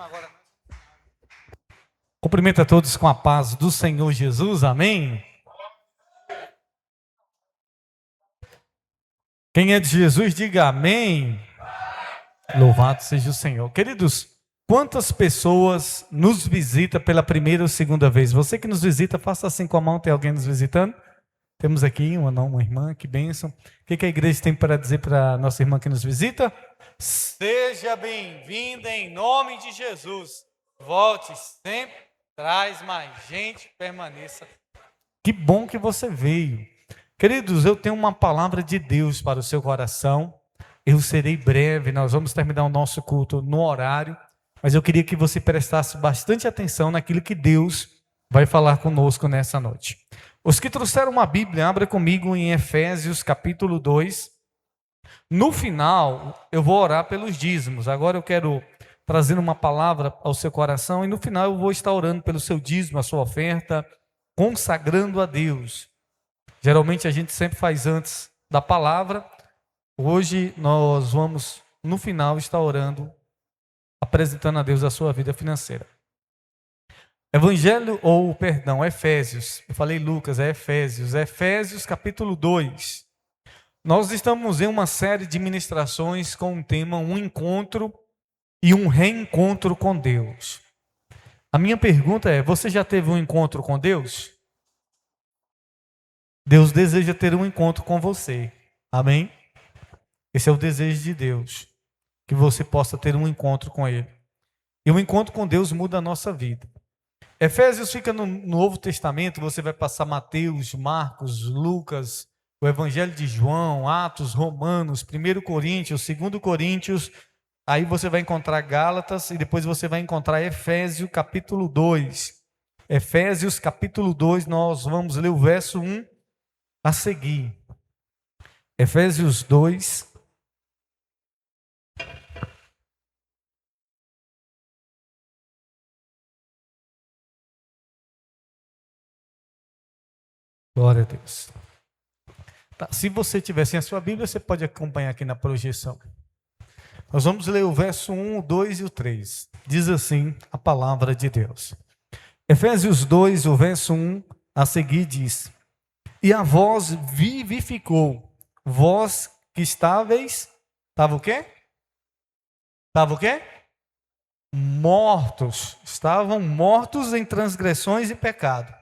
agora. Cumprimento a todos com a paz do Senhor Jesus, amém? Quem é de Jesus, diga amém. Louvado seja o Senhor. Queridos, quantas pessoas nos visitam pela primeira ou segunda vez? Você que nos visita, faça assim com a mão, tem alguém nos visitando? Temos aqui uma irmã, que bênção. O que a igreja tem para dizer para a nossa irmã que nos visita? Seja bem-vinda em nome de Jesus. Volte sempre, traz mais gente, permaneça. Que bom que você veio. Queridos, eu tenho uma palavra de Deus para o seu coração. Eu serei breve, nós vamos terminar o nosso culto no horário, mas eu queria que você prestasse bastante atenção naquilo que Deus vai falar conosco nessa noite. Os que trouxeram uma Bíblia, abra comigo em Efésios capítulo 2. No final, eu vou orar pelos dízimos. Agora eu quero trazer uma palavra ao seu coração e no final eu vou estar orando pelo seu dízimo, a sua oferta, consagrando a Deus. Geralmente a gente sempre faz antes da palavra. Hoje nós vamos, no final, estar orando, apresentando a Deus a sua vida financeira. Efésios. Eu falei Lucas, é Efésios. Efésios capítulo 2. Nós estamos em uma série de ministrações com o tema um encontro e um reencontro com Deus. A minha pergunta é, você já teve um encontro com Deus? Deus deseja ter um encontro com você. Amém? Esse é o desejo de Deus, que você possa ter um encontro com Ele. E um encontro com Deus muda a nossa vida. Efésios fica no Novo Testamento, você vai passar Mateus, Marcos, Lucas, o Evangelho de João, Atos, Romanos, 1 Coríntios, 2 Coríntios, aí você vai encontrar Gálatas e depois você vai encontrar Efésios capítulo 2. Efésios capítulo 2, nós vamos ler o verso 1 a seguir. Efésios 2. Glória a Deus. Tá, se você tiver sem a sua Bíblia, você pode acompanhar aqui na projeção. Nós vamos ler o verso 1, o 2 e o 3. Diz assim a palavra de Deus. Efésios 2, o verso 1 a seguir diz: E a vós vivificou, vós que estáveis, estava o quê? Estava o quê? Mortos, estavam mortos em transgressões e pecado,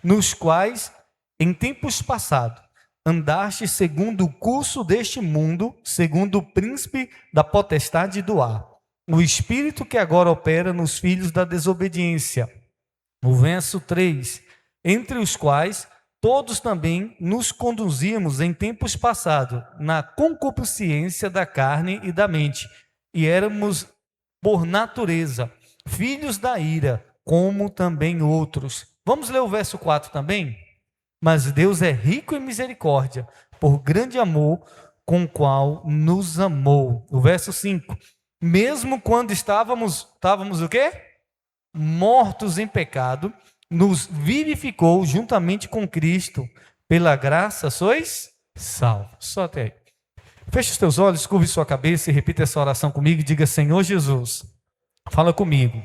nos quais, em tempos passados, andaste segundo o curso deste mundo, segundo o príncipe da potestade do ar, o espírito que agora opera nos filhos da desobediência. O verso 3, entre os quais todos também nos conduzíamos em tempos passados, na concupiscência da carne e da mente, e éramos, por natureza, filhos da ira, como também outros. Vamos ler o verso 4 também? Mas Deus é rico em misericórdia, por grande amor com o qual nos amou. O verso 5. Mesmo quando estávamos o quê? Mortos em pecado, nos vivificou juntamente com Cristo. Pela graça sois salvos. Só até aí. Feche os teus olhos, curve sua cabeça e repita essa oração comigo e diga: Senhor Jesus, fala comigo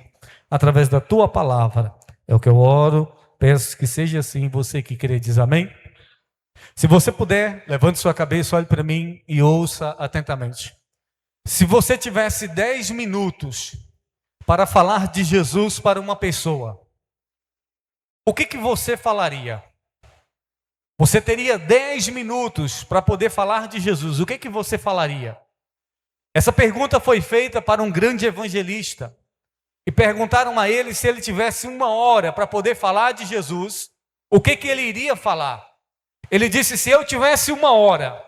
através da tua palavra. É o que eu oro. Peço que seja assim, você que crê, diz amém? Se você puder, levante sua cabeça, olhe para mim e ouça atentamente. Se você tivesse 10 minutos para falar de Jesus para uma pessoa, o que você falaria? Você teria 10 minutos para poder falar de Jesus, o que você falaria? Essa pergunta foi feita para um grande evangelista. E perguntaram a ele se ele tivesse 1 hora para poder falar de Jesus, o que ele iria falar? Ele disse: se eu tivesse 1 hora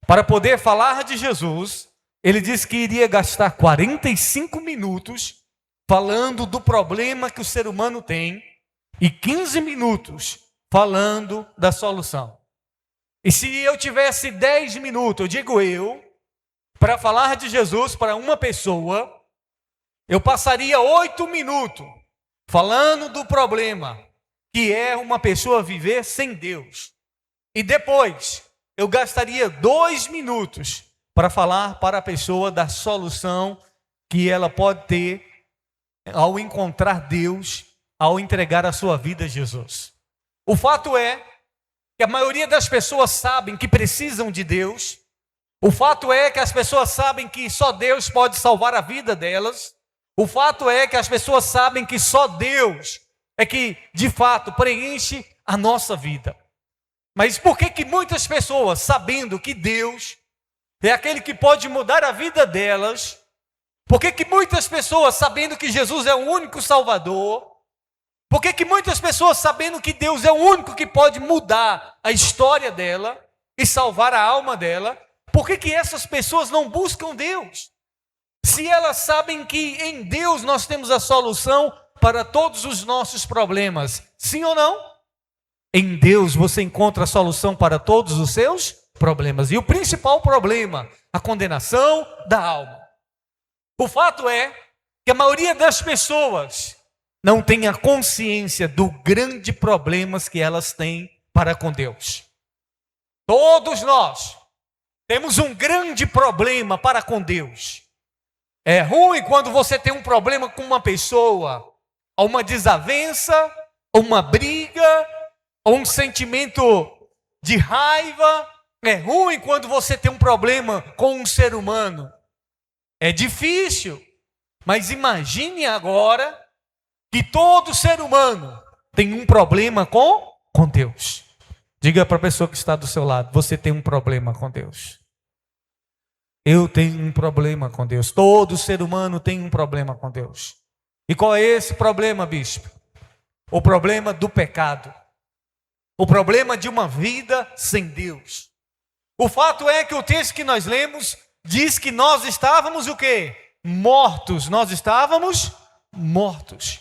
para poder falar de Jesus, ele disse que iria gastar 45 minutos falando do problema que o ser humano tem e 15 minutos falando da solução. E se eu tivesse 10 minutos, eu digo para falar de Jesus para uma pessoa, eu passaria 8 minutos falando do problema, que é uma pessoa viver sem Deus. E depois, eu gastaria 2 minutos para falar para a pessoa da solução que ela pode ter ao encontrar Deus, ao entregar a sua vida a Jesus. O fato é que a maioria das pessoas sabem que precisam de Deus. O fato é que as pessoas sabem que só Deus pode salvar a vida delas. O fato é que as pessoas sabem que só Deus é que, de fato, preenche a nossa vida. Mas por que muitas pessoas, sabendo que Deus é aquele que pode mudar a vida delas, por que muitas pessoas, sabendo que Jesus é o único Salvador, por que muitas pessoas, sabendo que Deus é o único que pode mudar a história dela e salvar a alma dela, por que essas pessoas não buscam Deus? Se elas sabem que em Deus nós temos a solução para todos os nossos problemas, sim ou não? Em Deus você encontra a solução para todos os seus problemas. E o principal problema, a condenação da alma. O fato é que a maioria das pessoas não tem a consciência do grande problemas que elas têm para com Deus. Todos nós temos um grande problema para com Deus. É ruim quando você tem um problema com uma pessoa, ou uma desavença, ou uma briga, ou um sentimento de raiva. É ruim quando você tem um problema com um ser humano. É difícil, mas imagine agora que todo ser humano tem um problema com Deus. Diga para a pessoa que está do seu lado, você tem um problema com Deus. Eu tenho um problema com Deus. Todo ser humano tem um problema com Deus. E qual é esse problema, bispo? O problema do pecado. O problema de uma vida sem Deus. O fato é que o texto que nós lemos diz que nós estávamos o quê? Mortos. Nós estávamos mortos.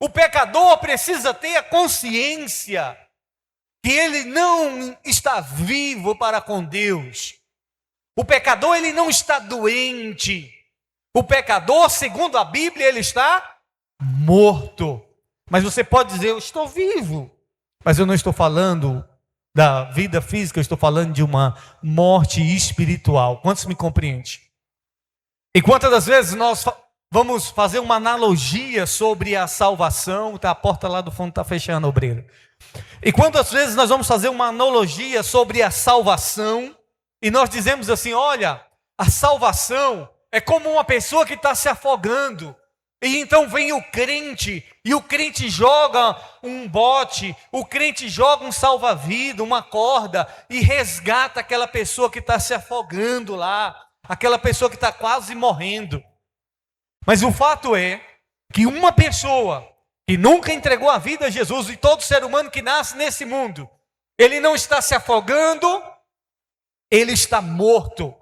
O pecador precisa ter a consciência que ele não está vivo para com Deus. O pecador, ele não está doente. O pecador, segundo a Bíblia, ele está morto. Mas você pode dizer, eu estou vivo. Mas eu não estou falando da vida física, eu estou falando de uma morte espiritual. Quantos me compreendem? E quantas das vezes nós vamos fazer uma analogia sobre a salvação? A porta lá do fundo está fechando, obreiro. E quantas vezes nós vamos fazer uma analogia sobre a salvação? E nós dizemos assim, olha, a salvação é como uma pessoa que está se afogando. E então vem o crente, e o crente joga um bote, o crente joga um salva-vida, uma corda, e resgata aquela pessoa que está se afogando lá, aquela pessoa que está quase morrendo. Mas o fato é que uma pessoa que nunca entregou a vida a Jesus, e todo ser humano que nasce nesse mundo, ele não está se afogando, ele está morto,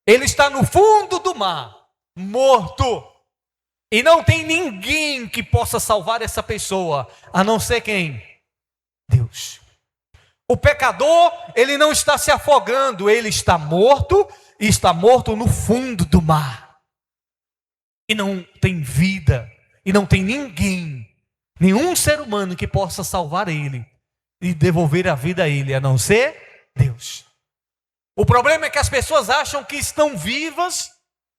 ele está no fundo do mar, morto. E não tem ninguém que possa salvar essa pessoa, a não ser quem? Deus. O pecador, ele não está se afogando, ele está morto, e está morto no fundo do mar. E não tem vida, e não tem ninguém, nenhum ser humano que possa salvar ele e devolver a vida a ele, a não ser Deus. O problema é que as pessoas acham que estão vivas,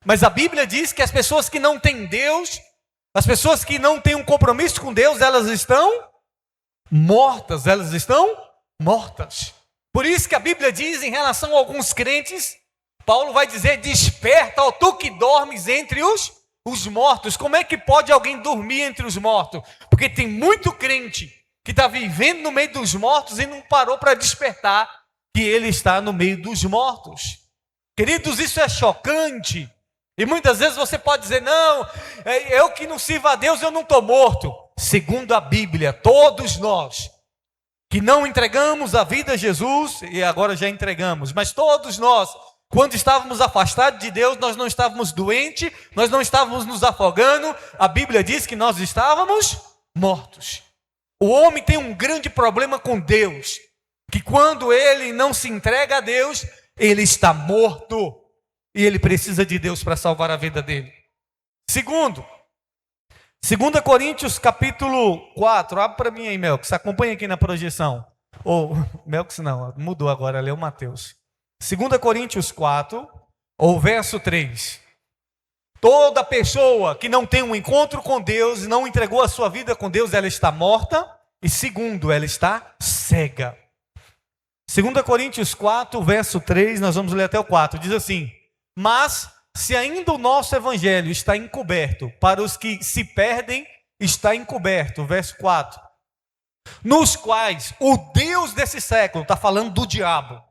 mas a Bíblia diz que as pessoas que não têm Deus, as pessoas que não têm um compromisso com Deus, elas estão mortas, elas estão mortas. Por isso que a Bíblia diz em relação a alguns crentes, Paulo vai dizer, desperta, ó tu que dormes entre os mortos. Como é que pode alguém dormir entre os mortos? Porque tem muito crente que está vivendo no meio dos mortos e não parou para despertar que ele está no meio dos mortos. Queridos, isso é chocante. E muitas vezes você pode dizer, não, eu que não sirvo a Deus, eu não estou morto. Segundo a Bíblia, todos nós que não entregamos a vida a Jesus, e agora já entregamos, mas todos nós, quando estávamos afastados de Deus, nós não estávamos doentes, nós não estávamos nos afogando, a Bíblia diz que nós estávamos mortos. O homem tem um grande problema com Deus, que quando ele não se entrega a Deus, ele está morto. E ele precisa de Deus para salvar a vida dele. Segundo, 2 Coríntios capítulo 4. Abre para mim aí, Melks. Acompanha aqui na projeção. Ou, Melks não, mudou agora, leu Mateus. 2 Coríntios 4, ou verso 3. Toda pessoa que não tem um encontro com Deus, não entregou a sua vida com Deus, ela está morta. E segundo, ela está cega. 2 Coríntios 4, verso 3, nós vamos ler até o 4, diz assim: mas se ainda o nosso evangelho está encoberto, para os que se perdem está encoberto, verso 4, nos quais o Deus desse século, está falando do diabo,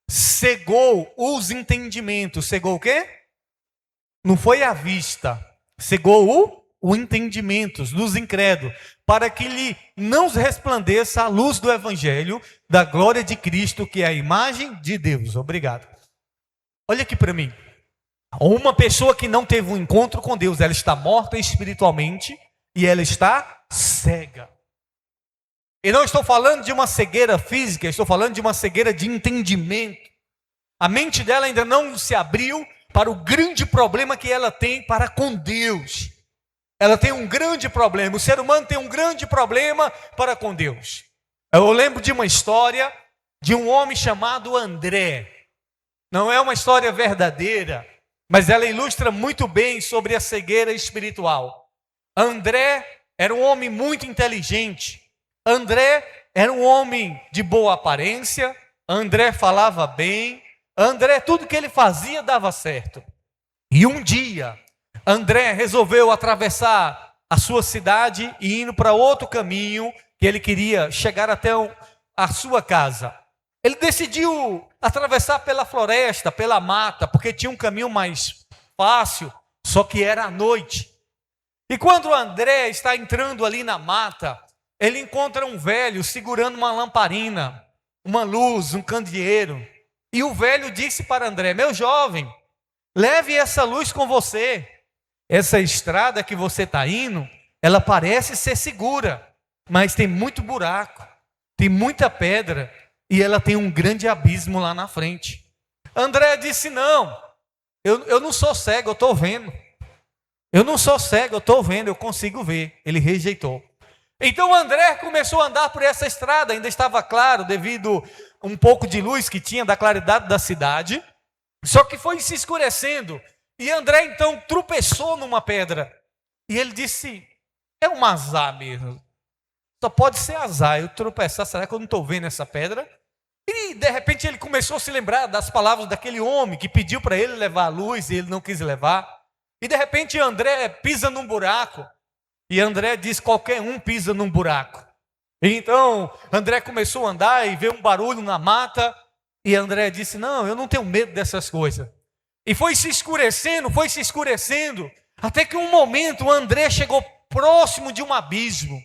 cegou os entendimentos. Cegou o quê? Não foi a vista, cegou o entendimento dos incrédulos, para que lhe não resplandeça a luz do evangelho da glória de Cristo, que é a imagem de Deus. Obrigado. Olha aqui para mim. Uma pessoa que não teve um encontro com Deus, ela está morta espiritualmente e ela está cega. E não estou falando de uma cegueira física, estou falando de uma cegueira de entendimento. A mente dela ainda não se abriu para o grande problema que ela tem para com Deus. Ela tem um grande problema, o ser humano tem um grande problema para com Deus. Eu lembro de uma história de um homem chamado André. Não é uma história verdadeira, mas ela ilustra muito bem sobre a cegueira espiritual. André era um homem muito inteligente. André era um homem de boa aparência. André falava bem. André, tudo que ele fazia dava certo. E um dia, André resolveu atravessar a sua cidade e indo para outro caminho, que ele queria chegar até a sua casa. Ele decidiu atravessar pela floresta, pela mata, porque tinha um caminho mais fácil, só que era à noite. E quando André está entrando ali na mata, ele encontra um velho segurando uma lamparina, uma luz, um candeeiro. E o velho disse para André: meu jovem, leve essa luz com você. Essa estrada que você está indo, ela parece ser segura, mas tem muito buraco, tem muita pedra e ela tem um grande abismo lá na frente. André disse: não, eu não sou cego, eu estou vendo. Eu não sou cego, eu estou vendo, eu consigo ver. Ele rejeitou. Então André começou a andar por essa estrada, ainda estava claro devido a um pouco de luz que tinha da claridade da cidade, só que foi se escurecendo. E André então tropeçou numa pedra. E ele disse: é um azar mesmo. Só pode ser azar eu tropeçar, será que eu não estou vendo essa pedra? E de repente ele começou a se lembrar das palavras daquele homem que pediu para ele levar a luz e ele não quis levar. E de repente André pisa num buraco. E André diz: qualquer um pisa num buraco. E então André começou a andar e veio um barulho na mata. E André disse: não, eu não tenho medo dessas coisas. E foi se escurecendo, até que um momento André chegou próximo de um abismo.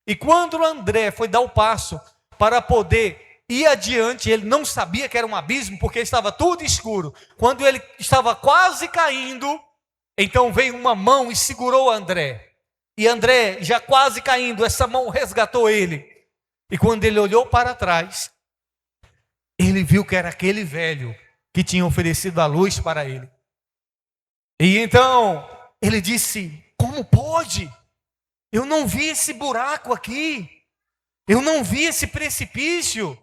E quando André foi dar o passo para poder ir adiante, ele não sabia que era um abismo, porque estava tudo escuro. Quando ele estava quase caindo, então veio uma mão e segurou André. E André, já quase caindo, essa mão resgatou ele. E quando ele olhou para trás, ele viu que era aquele velho que tinha oferecido a luz para ele. E então ele disse: como pode? Eu não vi esse buraco aqui. Eu não vi esse precipício.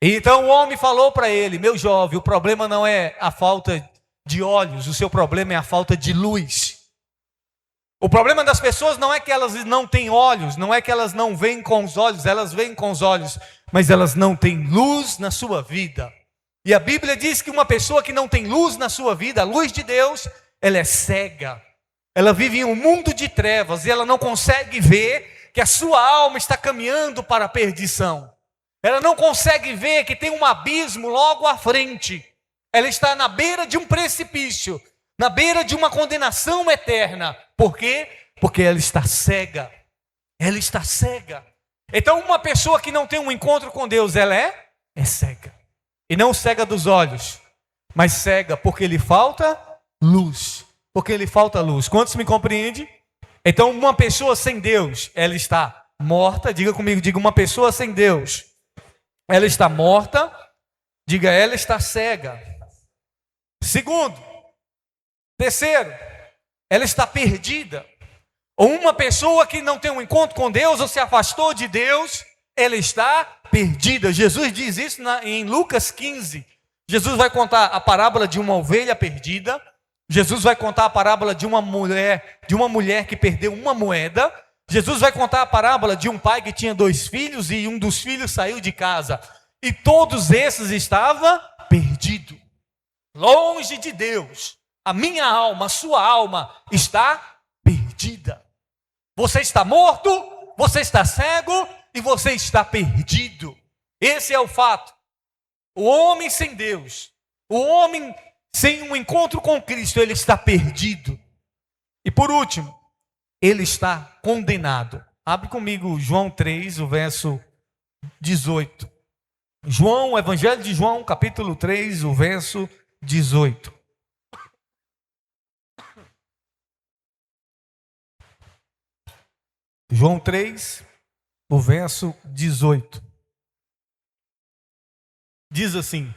E então o homem falou para ele: meu jovem, o problema não é a falta de olhos, o seu problema é a falta de luz. O problema das pessoas não é que elas não têm olhos, não é que elas não veem com os olhos, elas veem com os olhos, mas elas não têm luz na sua vida. E a Bíblia diz que uma pessoa que não tem luz na sua vida, a luz de Deus, ela é cega. Ela vive em um mundo de trevas e ela não consegue ver que a sua alma está caminhando para a perdição. Ela não consegue ver que tem um abismo logo à frente. Ela está na beira de um precipício, na beira de uma condenação eterna. Por quê? Porque ela está cega. Ela está cega. Então uma pessoa que não tem um encontro com Deus, ela é cega. E não cega dos olhos, mas cega porque lhe falta luz. Porque lhe falta luz. Quantos me compreendem? Então uma pessoa sem Deus, ela está morta. Diga comigo, diga: uma pessoa sem Deus, ela está morta. Diga: ela está cega. Segundo, terceiro, ela está perdida. Ou uma pessoa que não tem um encontro com Deus ou se afastou de Deus, ela está perdida. Jesus diz isso em Lucas 15. Jesus vai contar a parábola de uma ovelha perdida. Jesus vai contar a parábola de uma mulher que perdeu uma moeda. Jesus vai contar a parábola de um pai que tinha 2 filhos e um dos filhos saiu de casa. E todos esses estavam perdidos, longe de Deus. A minha alma, a sua alma está perdida. Você está morto, você está cego e você está perdido. Esse é o fato. O homem sem Deus, o homem sem um encontro com Cristo, ele está perdido. E por último, ele está condenado. Abre comigo João 3, o verso 18. João, Evangelho de João, capítulo 3, o verso 18. João 3, o verso 18. Diz assim: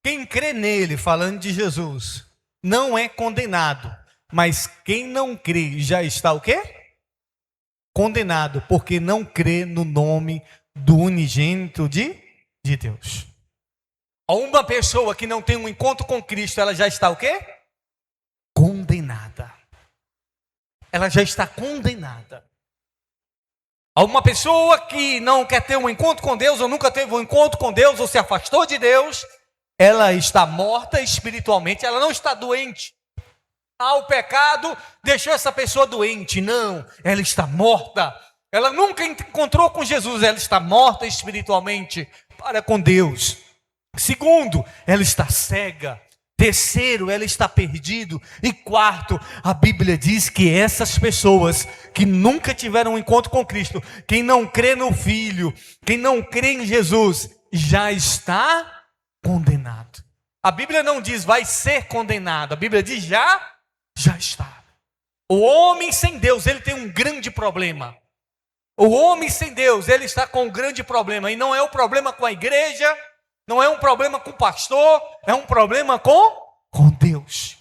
quem crê nele, falando de Jesus, não é condenado, mas quem não crê já está o quê? Condenado, porque não crê no nome do unigênito de Deus. Uma pessoa que não tem um encontro com Cristo, ela já está o quê? Condenada. Ela já está condenada. Uma pessoa que não quer ter um encontro com Deus, ou nunca teve um encontro com Deus, ou se afastou de Deus, ela está morta espiritualmente, ela não está doente. O pecado deixou essa pessoa doente. Não, ela está morta. Ela nunca encontrou com Jesus, ela está morta espiritualmente para com Deus. Segundo, ela está cega. Terceiro, ela está perdida. E quarto, a Bíblia diz que essas pessoas que nunca tiveram um encontro com Cristo, quem não crê no Filho, quem não crê em Jesus, já está condenado. A Bíblia não diz vai ser condenado, a Bíblia diz já está. O homem sem Deus, ele tem um grande problema. O homem sem Deus, ele está com um grande problema. E não é um problema com a igreja, não é um problema com o pastor, é um problema com Deus.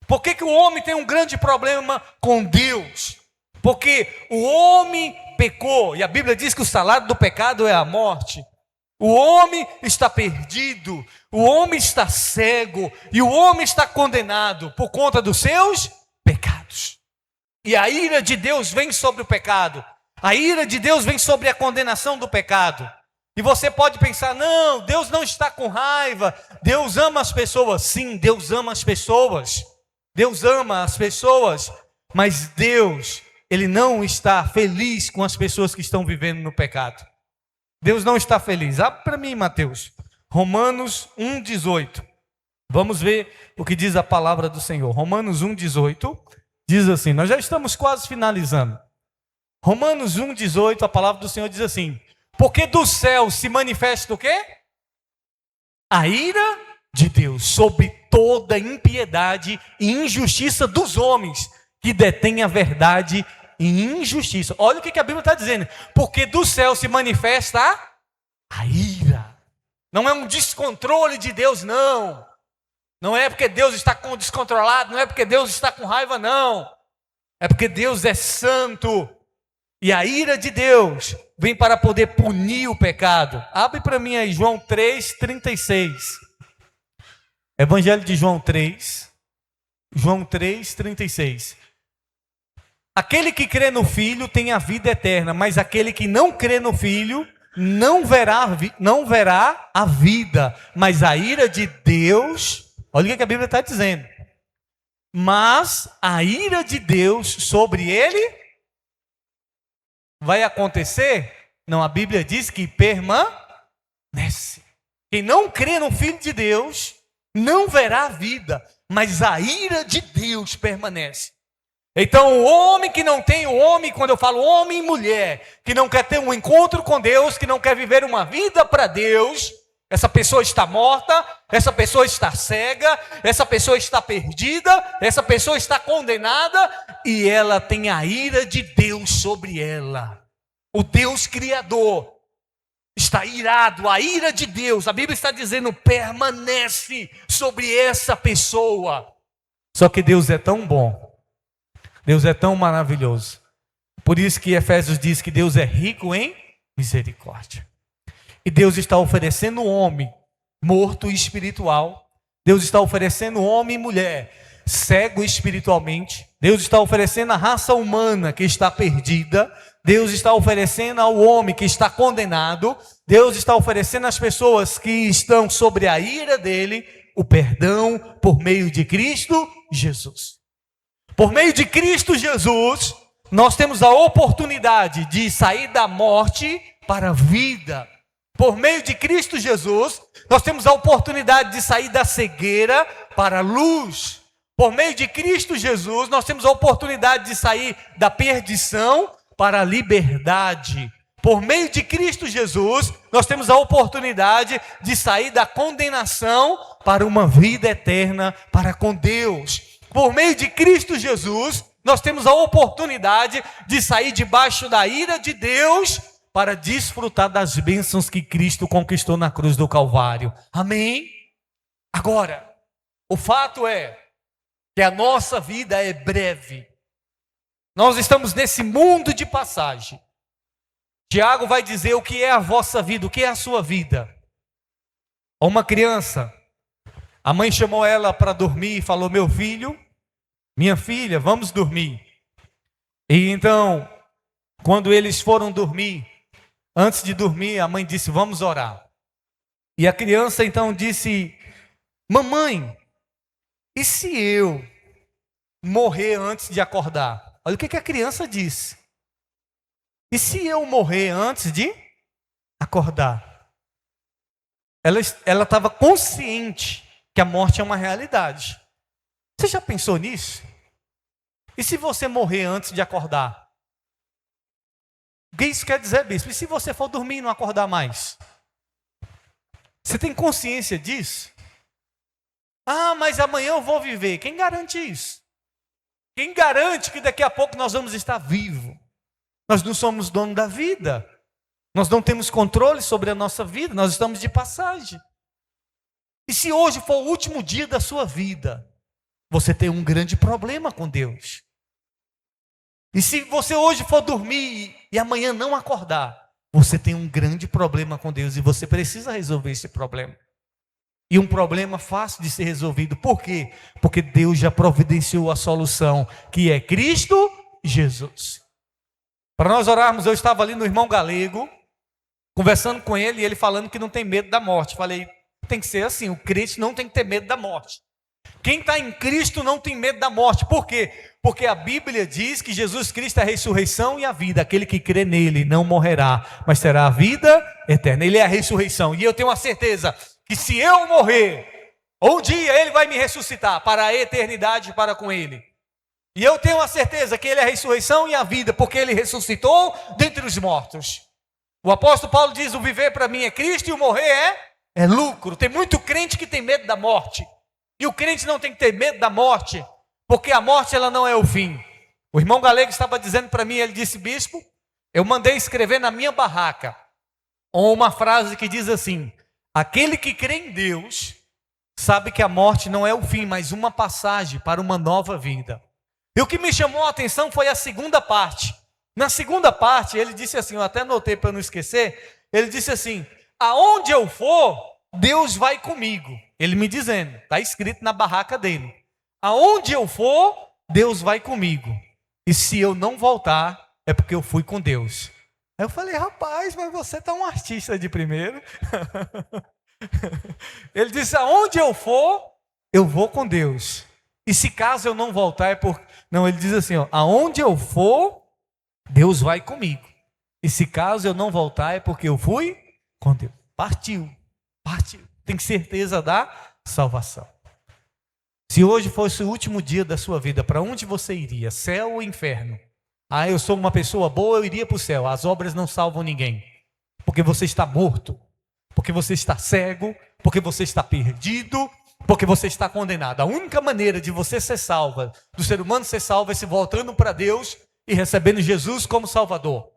Por que o homem tem um grande problema com Deus? Porque o homem pecou, e a Bíblia diz que o salário do pecado é a morte. O homem está perdido, o homem está cego, e o homem está condenado por conta dos seus pecados. E a ira de Deus vem sobre o pecado, a ira de Deus vem sobre a condenação do pecado. E você pode pensar, não, Deus não está com raiva, Deus ama as pessoas. Sim, Deus ama as pessoas, Deus ama as pessoas, mas Deus, Ele não está feliz com as pessoas que estão vivendo no pecado. Deus não está feliz. Abre para mim, Mateus, Romanos 1,18. Vamos ver o que diz a palavra do Senhor. Romanos 1,18 diz assim, nós já estamos quase finalizando. Romanos 1,18, a palavra do Senhor diz assim: porque do céu se manifesta o quê? A ira de Deus sobre toda impiedade e injustiça dos homens que detêm a verdade e injustiça. Olha o que a Bíblia está dizendo. Porque do céu se manifesta a ira. Não é um descontrole de Deus, não. Não é porque Deus está descontrolado, não é porque Deus está com raiva, não. É porque Deus é santo. E a ira de Deus vem para poder punir o pecado. Abre para mim aí João 3,36. Evangelho de João 3,36. Aquele que crê no Filho tem a vida eterna, mas aquele que não crê no Filho não verá a vida, mas a ira de Deus. Olha o que a Bíblia está dizendo. Mas a ira de Deus sobre ele vai acontecer? Não, a Bíblia diz que permanece. Quem não crê no Filho de Deus não verá a vida, mas a ira de Deus permanece. Então o homem que não tem, o homem, quando eu falo homem e mulher, que não quer ter um encontro com Deus, que não quer viver uma vida para Deus, essa pessoa está morta, essa pessoa está cega, essa pessoa está perdida, essa pessoa está condenada e ela tem a ira de Deus sobre ela. O Deus Criador está irado, a ira de Deus, a Bíblia está dizendo, permanece sobre essa pessoa. Só que Deus é tão bom, Deus é tão maravilhoso. Por isso que Efésios diz que Deus é rico em misericórdia. E Deus está oferecendo homem morto e espiritual. Deus está oferecendo homem e mulher cego espiritualmente. Deus está oferecendo à raça humana que está perdida. Deus está oferecendo ao homem que está condenado. Deus está oferecendo às pessoas que estão sobre a ira dele o perdão por meio de Cristo Jesus. Por meio de Cristo Jesus, nós temos a oportunidade de sair da morte para a vida. Por meio de Cristo Jesus, nós temos a oportunidade de sair da cegueira para a luz. Por meio de Cristo Jesus, nós temos a oportunidade de sair da perdição para a liberdade. Por meio de Cristo Jesus, nós temos a oportunidade de sair da condenação para uma vida eterna para com Deus. Por meio de Cristo Jesus, nós temos a oportunidade de sair debaixo da ira de Deus para desfrutar das bênçãos que Cristo conquistou na cruz do Calvário. Amém? Agora, o fato é que a nossa vida é breve. Nós estamos nesse mundo de passagem. Tiago vai dizer o que é a vossa vida, o que é a sua vida. Uma criança, a mãe chamou ela para dormir e falou: meu filho, minha filha, vamos dormir. E então, quando eles foram dormir, antes de dormir, a mãe disse: vamos orar. E a criança então disse: mamãe, e se eu morrer antes de acordar? Olha o que a criança disse. E se eu morrer antes de acordar? Ela estava consciente que a morte é uma realidade. Você já pensou nisso? E se você morrer antes de acordar? O que isso quer dizer, bispo? E se você for dormir e não acordar mais? Você tem consciência disso? Ah, mas amanhã eu vou viver. Quem garante isso? Quem garante que daqui a pouco nós vamos estar vivos? Nós não somos dono da vida. Nós não temos controle sobre a nossa vida. Nós estamos de passagem. E se hoje for o último dia da sua vida, você tem um grande problema com Deus. E se você hoje for dormir e amanhã não acordar, você tem um grande problema com Deus e você precisa resolver esse problema. E um problema fácil de ser resolvido. Por quê? Porque Deus já providenciou a solução, que é Cristo Jesus. Para nós orarmos, eu estava ali no irmão Galego, conversando com ele, e ele falando que não tem medo da morte. Falei, tem que ser assim, o crente não tem que ter medo da morte. Quem está em Cristo não tem medo da morte. Por quê? Porque a Bíblia diz que Jesus Cristo é a ressurreição e a vida. Aquele que crê nele não morrerá, mas terá a vida eterna. Ele é a ressurreição. E eu tenho a certeza que se eu morrer, um dia ele vai me ressuscitar para a eternidade para com ele. E eu tenho a certeza que ele é a ressurreição e a vida, porque ele ressuscitou dentre os mortos. O apóstolo Paulo diz: o viver para mim é Cristo e o morrer é lucro. Tem muito crente que tem medo da morte. E o crente não tem que ter medo da morte, porque a morte ela não é o fim. O irmão Galego estava dizendo para mim, ele disse: bispo, eu mandei escrever na minha barraca uma frase que diz assim: aquele que crê em Deus sabe que a morte não é o fim, mas uma passagem para uma nova vida. E o que me chamou a atenção foi a segunda parte. Na segunda parte ele disse assim, eu até anotei para não esquecer, ele disse assim: aonde eu for, Deus vai comigo. Ele me dizendo, está escrito na barraca dele: aonde eu for, Deus vai comigo. E se eu não voltar, é porque eu fui com Deus. Aí eu falei: rapaz, mas você está um artista de primeiro. Ele disse: aonde eu for, eu vou com Deus. E se caso eu não voltar, é por... Não, ele diz assim, ó, aonde eu for, Deus vai comigo. E se caso eu não voltar, é porque eu fui com Deus. Partiu. Tem certeza da salvação. Se hoje fosse o último dia da sua vida, para onde você iria? Céu ou inferno? Ah, eu sou uma pessoa boa, eu iria para o céu. As obras não salvam ninguém. Porque você está morto. Porque você está cego. Porque você está perdido. Porque você está condenado. A única maneira de você ser salva, do ser humano ser salvo, é se voltando para Deus e recebendo Jesus como Salvador.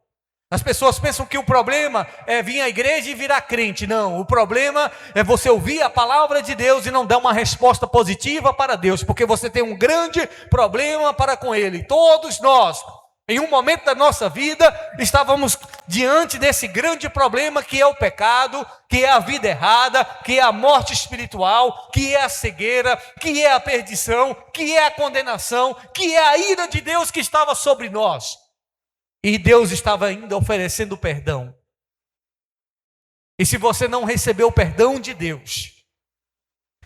As pessoas pensam que o problema é vir à igreja e virar crente. Não, o problema é você ouvir a palavra de Deus e não dar uma resposta positiva para Deus, porque você tem um grande problema para com Ele. Todos nós Em um momento da nossa vida, estávamos diante desse grande problema que é o pecado, que é a vida errada, que é a morte espiritual, que é a cegueira, que é a perdição, que é a condenação, que é a ira de Deus que estava sobre nós. E Deus estava ainda oferecendo perdão. E se você não recebeu o perdão de Deus,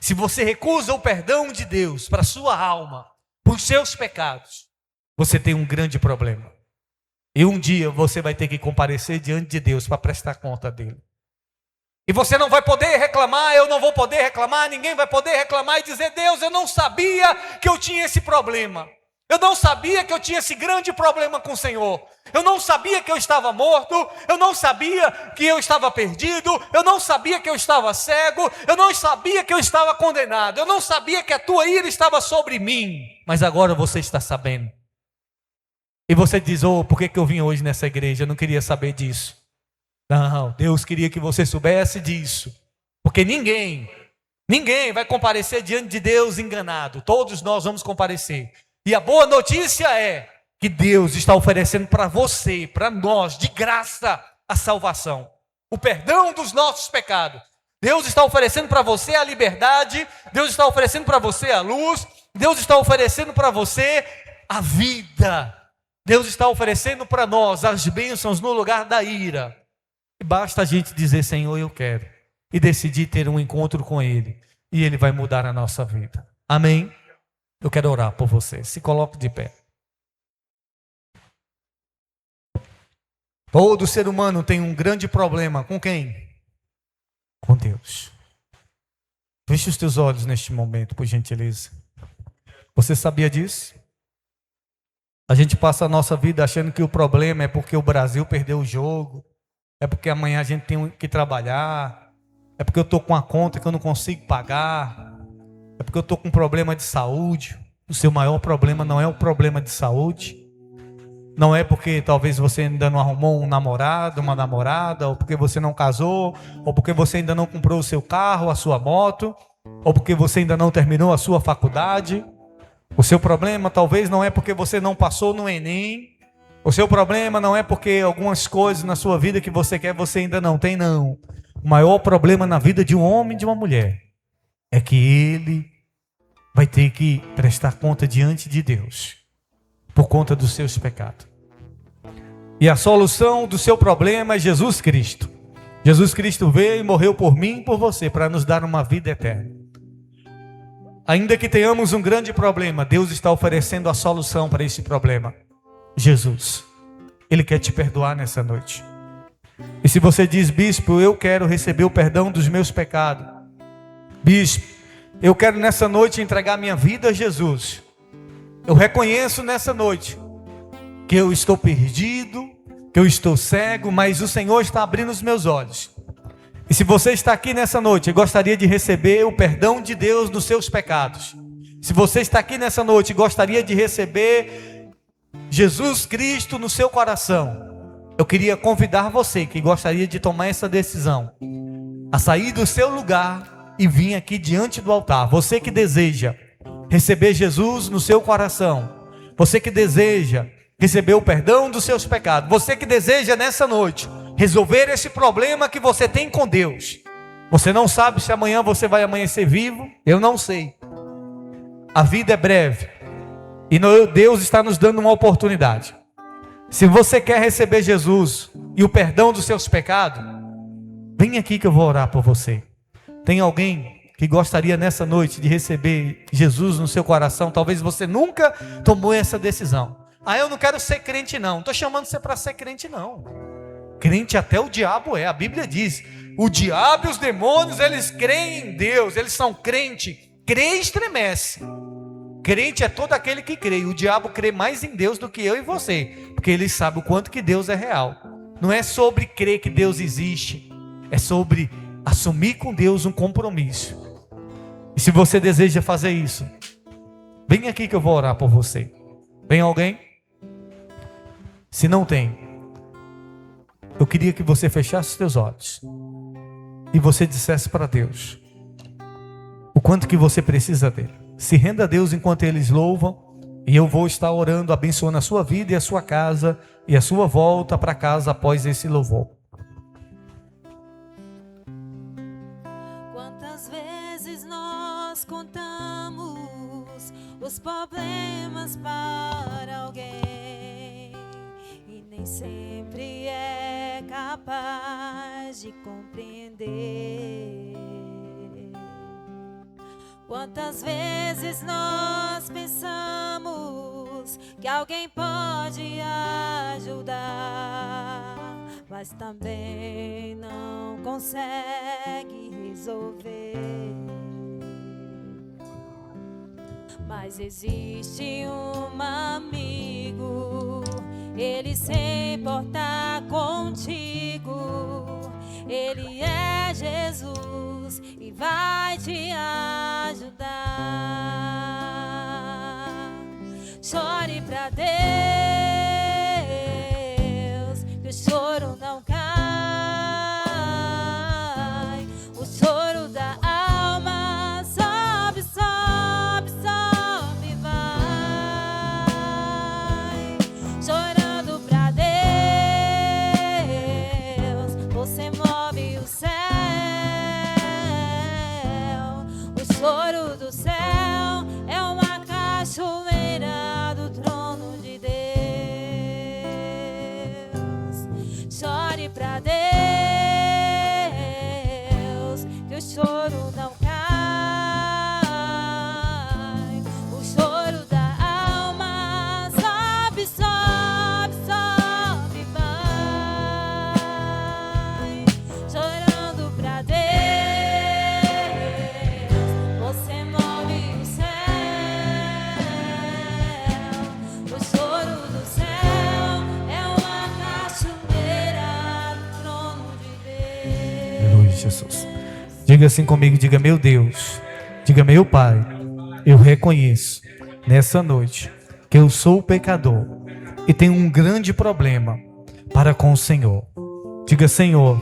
se você recusa o perdão de Deus para a sua alma, para os seus pecados, você tem um grande problema. E um dia você vai ter que comparecer diante de Deus para prestar conta dele. E você não vai poder reclamar, eu não vou poder reclamar, ninguém vai poder reclamar e dizer: Deus, eu não sabia que eu tinha esse problema. Eu não sabia que eu tinha esse grande problema com o Senhor. Eu não sabia que eu estava morto. Eu não sabia que eu estava perdido. Eu não sabia que eu estava cego. Eu não sabia que eu estava condenado. Eu não sabia que a tua ira estava sobre mim. Mas agora você está sabendo. E você diz: oh, por que eu vim hoje nessa igreja? Eu não queria saber disso. Não, Deus queria que você soubesse disso. Porque ninguém vai comparecer diante de Deus enganado. Todos nós vamos comparecer. E a boa notícia é que Deus está oferecendo para você, para nós, de graça, a salvação. O perdão dos nossos pecados. Deus está oferecendo para você a liberdade. Deus está oferecendo para você a luz. Deus está oferecendo para você a vida. Deus está oferecendo para nós as bênçãos no lugar da ira. E basta a gente dizer: Senhor, eu quero. E decidir ter um encontro com Ele. E Ele vai mudar a nossa vida. Amém? Eu quero orar por você. Se coloque de pé. Todo ser humano tem um grande problema. Com quem? Com Deus. Feche os teus olhos neste momento, por gentileza. Você sabia disso? A gente passa a nossa vida achando que o problema é porque o Brasil perdeu o jogo. É porque amanhã a gente tem que trabalhar. É porque eu estou com a conta que eu não consigo pagar. É porque eu estou com um problema de saúde. O seu maior problema não é o problema de saúde. Não é porque talvez você ainda não arrumou um namorado, uma namorada, ou porque você não casou, ou porque você ainda não comprou o seu carro, a sua moto, ou porque você ainda não terminou a sua faculdade. O seu problema talvez não é porque você não passou no Enem. O seu problema não é porque algumas coisas na sua vida que você quer, você ainda não tem, não. O maior problema na vida de um homem e de uma mulher é que ele vai ter que prestar conta diante de Deus por conta dos seus pecados. E a solução do seu problema é Jesus Cristo. Jesus Cristo veio e morreu por mim e por você para nos dar uma vida eterna. Ainda que tenhamos um grande problema, Deus está oferecendo a solução para esse problema. Jesus, Ele quer te perdoar nessa noite. E se você diz: bispo, eu quero receber o perdão dos meus pecados. Bispo, eu quero nessa noite entregar minha vida a Jesus. Eu reconheço nessa noite que eu estou perdido, que eu estou cego, mas o Senhor está abrindo os meus olhos. E se você está aqui nessa noite e gostaria de receber o perdão de Deus dos seus pecados, se você está aqui nessa noite e gostaria de receber Jesus Cristo no seu coração, eu queria convidar você que gostaria de tomar essa decisão, a sair do seu lugar e vir aqui diante do altar. Você que deseja receber Jesus no seu coração, você que deseja receber o perdão dos seus pecados, você que deseja nessa noite resolver esse problema que você tem com Deus. Você não sabe se amanhã você vai amanhecer vivo, eu não sei. A vida é breve e Deus está nos dando uma oportunidade. Se você quer receber Jesus e o perdão dos seus pecados, vem aqui que eu vou orar por você. Tem alguém que gostaria nessa noite de receber Jesus no seu coração? Talvez você nunca tomou essa decisão. Eu não quero ser crente não. Não estou chamando você para ser crente não. Crente até o diabo é. A Bíblia diz: o diabo e os demônios, eles creem em Deus. Eles são crente. Crê e estremece. Crente é todo aquele que crê. O diabo crê mais em Deus do que eu e você, porque ele sabe o quanto que Deus é real. Não é sobre crer que Deus existe, é sobre assumir com Deus um compromisso. E se você deseja fazer isso, vem aqui que eu vou orar por você. Vem alguém? Se não tem, eu queria que você fechasse os seus olhos e você dissesse para Deus o quanto que você precisa dele. Se renda a Deus enquanto eles louvam E eu vou estar orando, abençoando a sua vida e a sua casa e a sua volta para casa após esse louvor. Quantas vezes nós contamos os problemas para alguém e nem sempre é capaz de compreender. Quantas vezes nós pensamos que alguém pode ajudar, mas também não consegue resolver. Mas existe um amigo, ele se importa contigo, ele é Jesus e vai te ajudar. Chore pra Deus, que o choro não cai. O choro da alma sobe, sobe, sobe, vai. Chorando pra Deus, você move o céu. O choro do céu é uma cachoeira do trono de Deus. Chore pra Deus, que o choro não cai. O choro da alma sobe, sobe, sobe, vai. Chorando pra Deus, você move o céu. O choro do céu é uma cachoeira do trono de Deus. Aleluia, Jesus. Diga assim comigo, diga: meu Deus, diga: meu Pai, eu reconheço nessa noite que eu sou pecador e tenho um grande problema para com o Senhor. Diga: Senhor,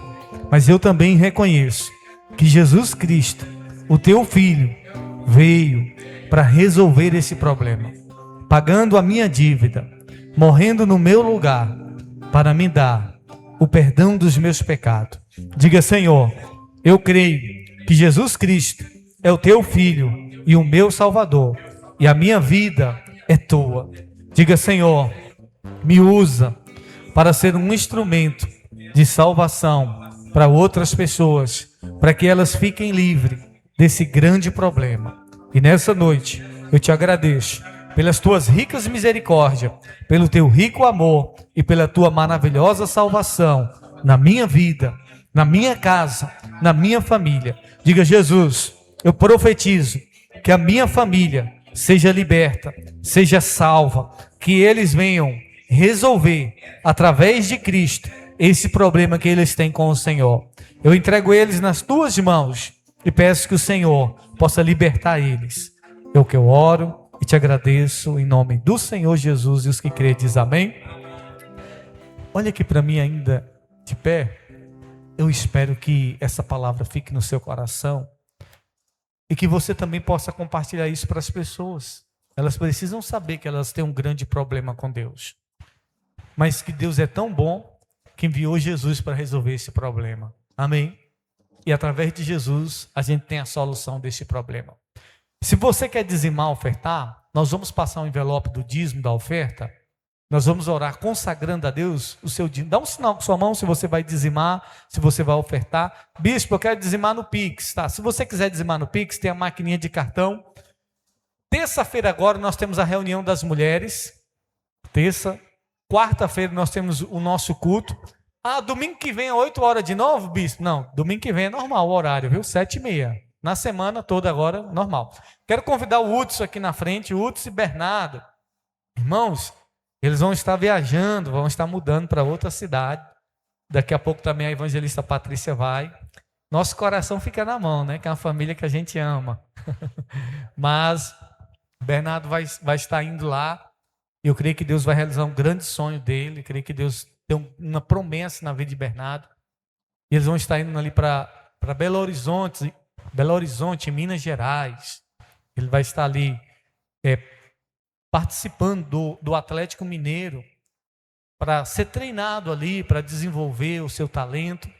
mas eu também reconheço que Jesus Cristo, o teu Filho, veio para resolver esse problema, pagando a minha dívida, morrendo no meu lugar, para me dar o perdão dos meus pecados. Diga: Senhor, eu creio que Jesus Cristo é o teu Filho e o meu Salvador, e a minha vida é tua. Diga: Senhor, me usa para ser um instrumento de salvação para outras pessoas, para que elas fiquem livres desse grande problema. E nessa noite eu te agradeço pelas tuas ricas misericórdias, pelo teu rico amor e pela tua maravilhosa salvação na minha vida, na minha casa, na minha família. Diga: Jesus, eu profetizo que a minha família seja liberta, seja salva, que eles venham resolver através de Cristo esse problema que eles têm com o Senhor. Eu entrego eles nas tuas mãos e peço que o Senhor possa libertar eles. É o que eu oro e te agradeço em nome do Senhor Jesus, e os que crêem diz amém. Olha aqui para mim ainda de pé. Eu espero que essa palavra fique no seu coração e que você também possa compartilhar isso para as pessoas. Elas precisam saber que elas têm um grande problema com Deus, mas que Deus é tão bom que enviou Jesus para resolver esse problema. Amém? E através de Jesus a gente tem a solução desse problema. Se você quer dizimar, ofertar, nós vamos passar um envelope do dízimo da oferta. Nós vamos orar consagrando a Deus o seu dízimo. Dá um sinal com sua mão se você vai dizimar, se você vai ofertar. Bispo, eu quero dizimar no Pix, tá? Se você quiser dizimar no Pix, tem a maquininha de cartão. Terça-feira agora nós temos a reunião das mulheres. Terça. Quarta-feira nós temos o nosso culto. Ah, domingo que vem, 8 horas de novo, bispo? Não, domingo que vem é normal o horário, viu? 7h30. Na semana toda agora, normal. Quero convidar o Hudson aqui na frente, o Hudson e Bernardo. Irmãos, eles vão estar viajando, vão estar mudando para outra cidade. Daqui a pouco também a evangelista Patrícia vai. Nosso coração fica na mão, né? Que é uma família que a gente ama. Mas Bernardo vai estar indo lá. Eu creio que Deus vai realizar um grande sonho dele. Eu creio que Deus tem uma promessa na vida de Bernardo. E eles vão estar indo ali para Belo Horizonte, Minas Gerais. Ele vai estar ali participando do Atlético Mineiro para ser treinado ali, para desenvolver o seu talento.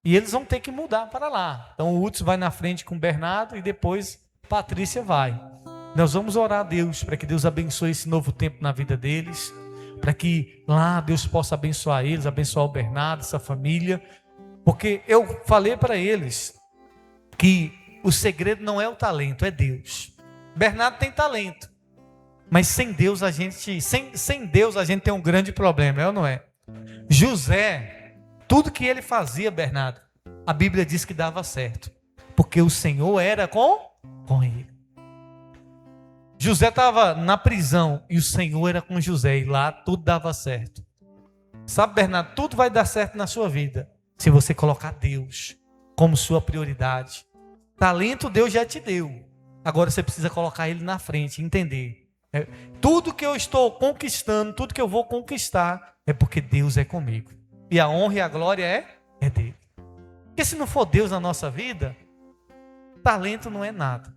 E eles vão ter que mudar para lá. Então o Hudson vai na frente com o Bernardo e depois Patrícia vai. Nós vamos orar a Deus para que Deus abençoe esse novo tempo na vida deles, para que lá Deus possa abençoar eles, abençoar o Bernardo, essa família. Porque eu falei para eles que o segredo não é o talento, é Deus. Bernardo tem talento, mas sem Deus a gente tem um grande problema, é ou não é? José, tudo que ele fazia, Bernardo, a Bíblia diz que dava certo, porque o Senhor era com ele. José estava na prisão e o Senhor era com José, e lá tudo dava certo. Sabe, Bernardo, tudo vai dar certo na sua vida se você colocar Deus como sua prioridade. Talento Deus já te deu, agora você precisa colocar Ele na frente, entender. Tudo que eu estou conquistando, tudo que eu vou conquistar, é porque Deus é comigo. E a honra e a glória é dele. Porque se não for Deus na nossa vida, talento não é nada.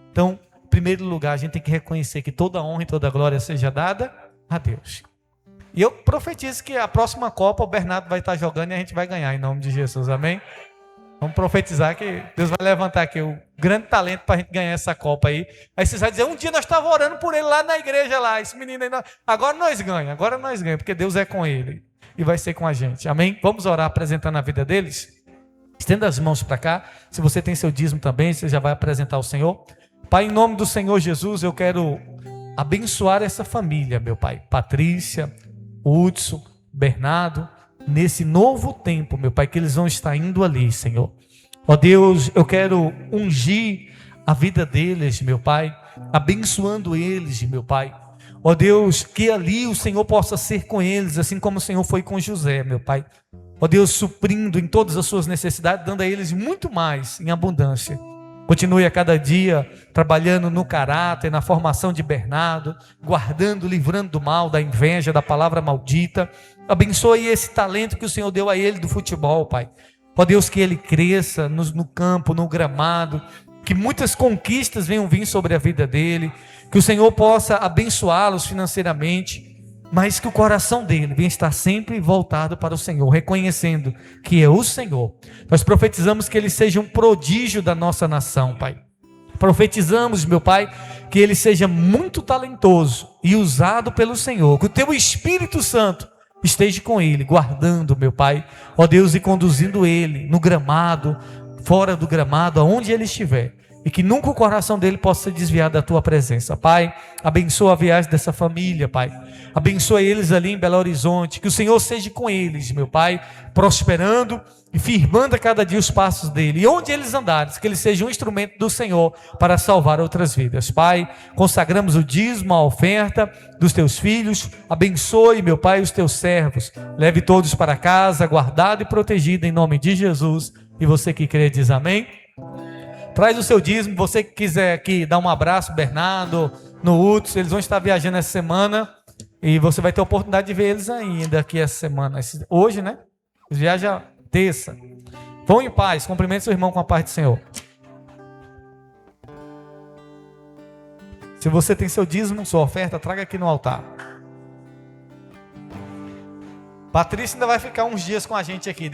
Então, em primeiro lugar, a gente tem que reconhecer que toda honra e toda glória seja dada a Deus. E eu profetizo que a próxima Copa o Bernardo vai estar jogando e a gente vai ganhar, em nome de Jesus, amém? Vamos profetizar que Deus vai levantar aqui o grande talento para a gente ganhar essa Copa aí. Aí vocês vão dizer, um dia nós estávamos orando por ele lá na igreja, lá, esse menino aí, agora nós ganhamos, porque Deus é com ele e vai ser com a gente, amém? Vamos orar apresentando a vida deles? Estenda as mãos para cá, se você tem seu dízimo também, você já vai apresentar ao Senhor. Pai, em nome do Senhor Jesus, eu quero abençoar essa família, meu Pai, Patrícia, Hudson, Bernardo, nesse novo tempo, meu Pai, que eles vão estar indo ali, Senhor. Ó Deus, eu quero ungir a vida deles, meu Pai, abençoando eles, meu Pai. Ó Deus, que ali o Senhor possa ser com eles, assim como o Senhor foi com José, meu Pai. Ó Deus, suprindo em todas as suas necessidades, dando a eles muito mais, em abundância. Continue a cada dia trabalhando no caráter, na formação de Bernardo, guardando, livrando do mal, da inveja, da palavra maldita. Abençoe esse talento que o Senhor deu a ele do futebol, Pai. Ó Deus, que ele cresça no campo, no gramado, que muitas conquistas venham vir sobre a vida dele, que o Senhor possa abençoá-los financeiramente, mas que o coração dele venha estar sempre voltado para o Senhor, reconhecendo que é o Senhor. Nós profetizamos que ele seja um prodígio da nossa nação, Pai. Profetizamos, meu Pai, que ele seja muito talentoso e usado pelo Senhor, que o teu Espírito Santo esteja com ele, guardando, meu Pai, ó Deus, e conduzindo ele no gramado, fora do gramado, aonde ele estiver, e que nunca o coração dele possa ser desviado da tua presença. Pai, abençoa a viagem dessa família, Pai. Abençoa eles ali em Belo Horizonte, que o Senhor seja com eles, meu Pai, prosperando e firmando a cada dia os passos dele. E onde eles andarem, que eles sejam um instrumento do Senhor para salvar outras vidas. Pai, consagramos o dízimo, a oferta dos teus filhos. Abençoe, meu Pai, os teus servos. Leve todos para casa, guardado e protegido em nome de Jesus. E você que crê diz amém. Traz o seu dízimo. Você que quiser aqui dar um abraço, Bernardo, no Hudson, eles vão estar viajando essa semana. E você vai ter a oportunidade de ver eles ainda aqui essa semana. Hoje, né? Eles viajam terça. Vão em paz. Cumprimente seu irmão com a paz do Senhor. Se você tem seu dízimo, sua oferta, traga aqui no altar. Patrícia ainda vai ficar uns dias com a gente aqui.